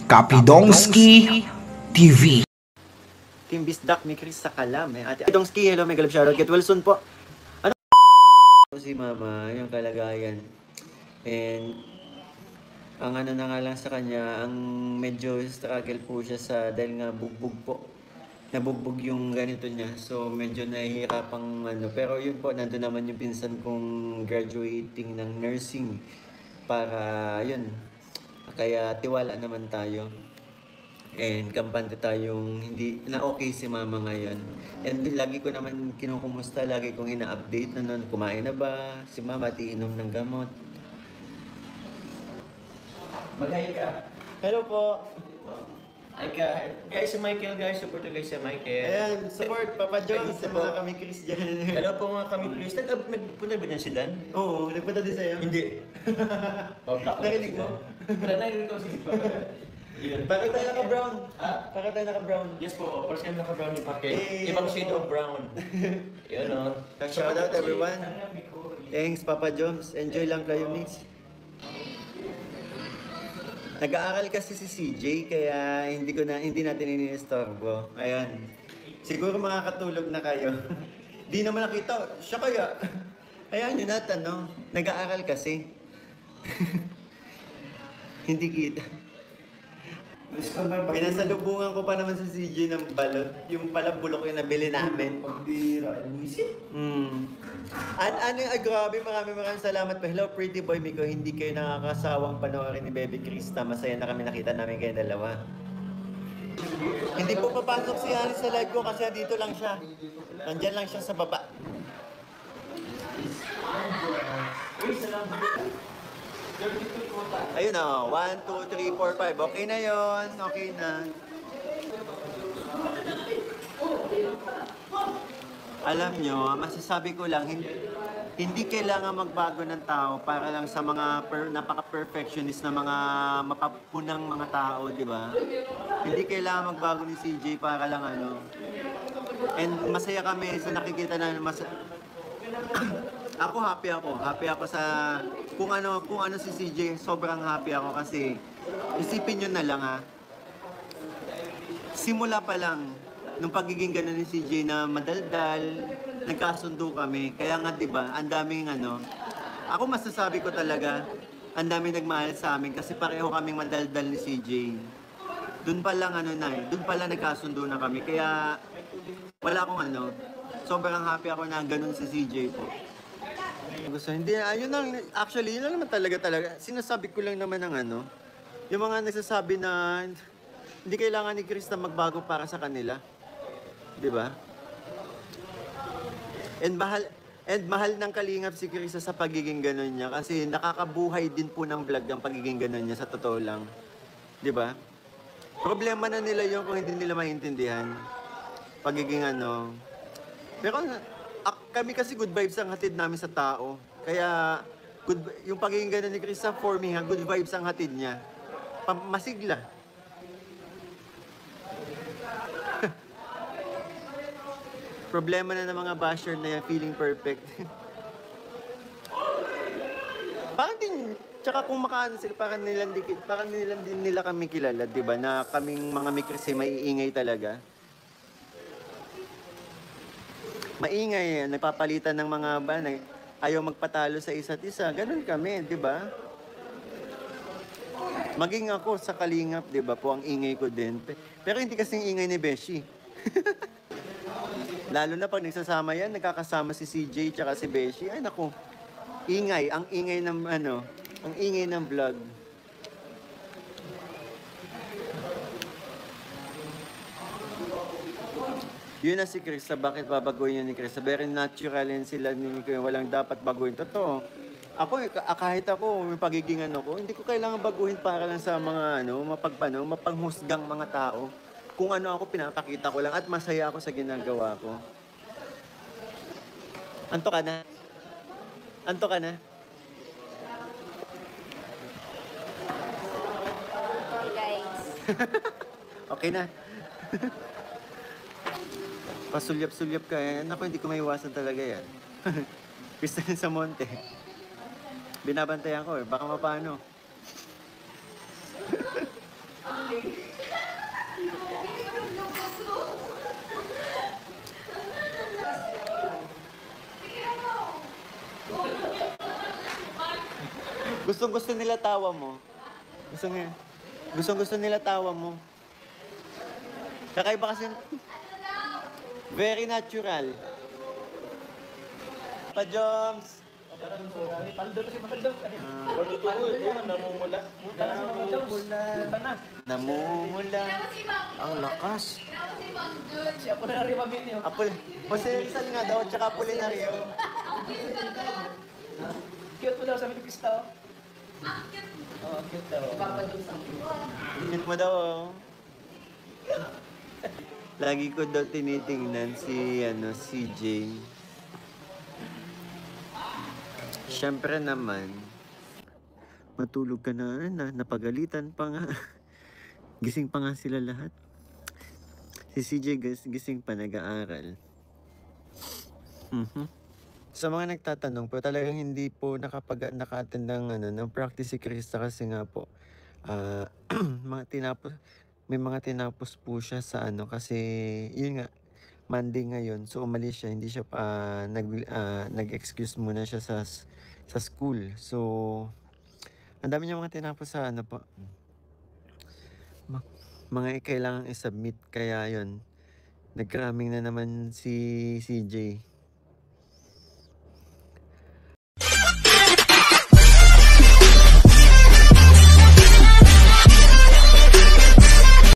Kapidongski TV. Team Bisdak, may Chris sa Kalam. Ate Dongski, hello, may galap shoutout. Get well soon po. Ano? Si Mama, yung kalagayan. And, ang ano na nga lang sa kanya, ang medyo struggle po siya sa, dahil nga bugbog po. Nabugbog yung ganito niya. So, medyo nahihirapang ano. Pero yun po, nandun naman yung pinsan kong graduating ng nursing. Para, yun. Kaya tiwala naman tayo. And kampante tayong hindi na okay si Mama ngayon. And lagi ko naman kinukumusta, lagi kong ina-update na nun, kumain na ba? Si Mama iinom ng gamot. Mag-hi ka. Hello po. Hi ka. Guys, si Michael guys. Support guys si Michael. Ayan, support Papa Jones sa mga kami Christian. Hello po mga kami Chris. Nagpunta ba niyan si Dan? Oo, nagpunta din sa'yo. Hindi. Narinig mo? Narinig ko si Papa. Bakit tayo naka-brown? Ha? Bakit tayo naka-brown? Yes po. First time naka-brown ni Pake. Ibang shade of brown. Yun o. Shout out everyone. Thanks Papa Jones. Enjoy lang kayo mix. Nag-aaral kasi si CJ kaya hindi natin iniistorbo. Ayan. Siguro makakatulog na kayo. Di naman nakita. Siya kaya. Ayan yun natin, no? Nag-aaral kasi. Hindi kita. Pinasalubungan ko pa naman sa CJ ng balot. Yung pala bulok yung nabili namin. Pagbira. Ay, grabe, maraming salamat po. Hello, pretty boy Miko. Hindi kayo nakakasawang panoorin ni Baby Krista. Masaya na kami nakita namin kayo dalawa. Hindi po papasok si Alice sa live ko kasi dito lang siya. Nandyan lang siya sa baba. Ayun o, 1, 2, 3, 4, 5. Okay na yon, okay na. Alam nyo, masasabi ko lang, hindi kailangan magbago ng tao para lang sa mga napaka-perfectionist na mga mapapunang mga tao, di ba? Hindi kailangan magbago ni CJ para lang ano. And masaya kami sa nakikita na Ako happy ako sa kung ano si CJ, sobrang happy ako kasi isipin niyo na lang ha. Simula pa lang nung pagiging ganun ni CJ na madaldal, nagkasundo kami. Kaya nga 'di ba, ang daming ano. Ako masasabi ko talaga, ang daming nagmahal sa amin kasi pareho kaming madaldal ni CJ. Doon pa lang doon pa lang nagkasundo na kami. Kaya wala akong sobrang happy ako na ganun si CJ po. Gusto, hindi, ayun lang, actually, yun lang naman talaga. Sinasabi ko lang naman ng yung mga nagsasabi na hindi kailangan ni Krista magbago para sa kanila. Di ba? And mahal ng kalingap si Krista sa pagiging ganun niya kasi nakakabuhay din po ng vlog ang pagiging ganun niya sa totoo lang. Di ba? Problema na nila yun kung hindi nila maintindihan. Pagiging Pero kami kasi good vibes ang hatid namin sa tao. Kaya yung pagiging ganun ni Krista, for me, good vibes ang hatid niya. Masigla. Problema na ng mga basher na yan, feeling perfect. Tsaka kung makaano sila, parang nilang din nila kami kilala, di ba? Na kaming mga Mikrisi, maiingay talaga. Maingay, nagpapalitan ng mga ayaw magpatalo sa isa't isa. Ganun kami, di ba? Maging ako sa kalingap, di ba po, ang ingay ko din. Pero hindi kasing ingay ni Beshi. Lalo na pag nagsasama yan, nagkakasama si CJ tsaka si Beshi. Ay naku, ang ingay ng vlog. Yun na si Krista, bakit babaguhin yun ni Krista? Very natural yan sila, walang dapat baguhin. Totoo. Ako, kahit ako, may pagiging ko, hindi ko kailangan baguhin para lang sa mga mapanghusgang mga tao. Kung ako, pinapakita ko lang at masaya ako sa ginagawa ko. Anto ka na? Anto ka na? Okay, guys. Okay na. Pasulyap-sulyap ka eh. Naku, hindi ko maiwasan talaga yan. Krista sa Monte. Binabantayan ko eh. Baka mapano. Gusto nila tawa mo. Gusto nila tawa mo. Kakaiba kasi, very natural. Pa-Joms! Paldo kasi Paldo. Namumula. Namumula. Ang lakas. Siya po na rin mabili. Pasensal nga daw, tsaka Apolinario. Cute mo daw sa mga Krista. Oh, cute daw. Cute mo daw, oh. Lagi ko daw tinitingnan si Jane. Siyempre naman, matulog ka na, napagalitan pa nga. Gising pa nga sila lahat. Si CJ gising pa, nag-aaral. Sa mga nagtatanong po, talagang hindi po naka-attend ng practice si Krista kasi nga po, may mga tinapos po siya sa kasi yun nga, Monday ngayon, so umalis siya, hindi siya nag-excuse muna siya sa school. So, ang dami niya mga tinapos sa po. Mga kailangang i-submit, kaya yun, nag-cramming na naman si CJ.